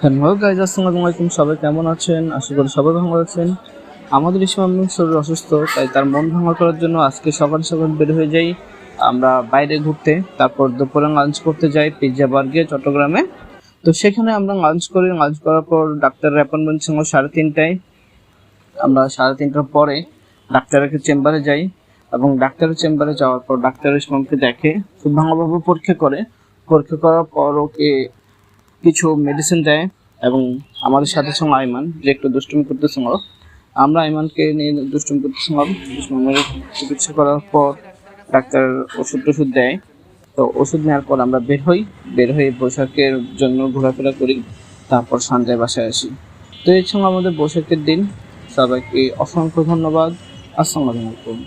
Hello guys, আসসালামু আলাইকুম। সবাই কেমন আছেন? আশা করি সবাই ভালো আছেন। আমাদের ইসমামের শরীর অসুস্থ, তাই তার মন ভাঙা করার জন্য আজকে সকাল সকাল বের হয়ে যাই আমরা বাইরে ঘুরতে। তারপর দুপুরে লাঞ্চ করতে যাই পিৎজা বার্গে চট্টগ্রামে। তো সেখানে আমরা লাঞ্চ করি। লাঞ্চ করার পর ডাক্তারের অ্যাপয়েন্টমেন্ট ছিল 3:30টায়। আমরা 3:30টার পরে ডাক্তারের চেম্বারে যাই এবং ডাক্তারের চেম্বারে যাওয়ার পর ডাক্তার ইসমামকে দেখে, খুব ভালোভাবে পরীক্ষা করে। পরীক্ষা করার পর ওকে কিছু মেডিসিন দেয় এবং আমাদের সাথে ছিল আইমান, যে একটু দুষ্টুমি করতেছিল। আমরা আইমানকে নিয়ে দুষ্টুমি করতেছিলাম। দুষ্টুমির চিকিৎসা করার পর ডাক্তার ওষুধ দেয়। তো ওষুধ নেওয়ার পর আমরা বের হয়ে বৈশাখের জন্য ঘোরাফেরা করি। তারপর সন্ধ্যায় বাসায় আসি। তো এই ছিল আমাদের বৈশাখের দিন। সবাইকে অসংখ্য ধন্যবাদ। আসসালামু আলাইকুম।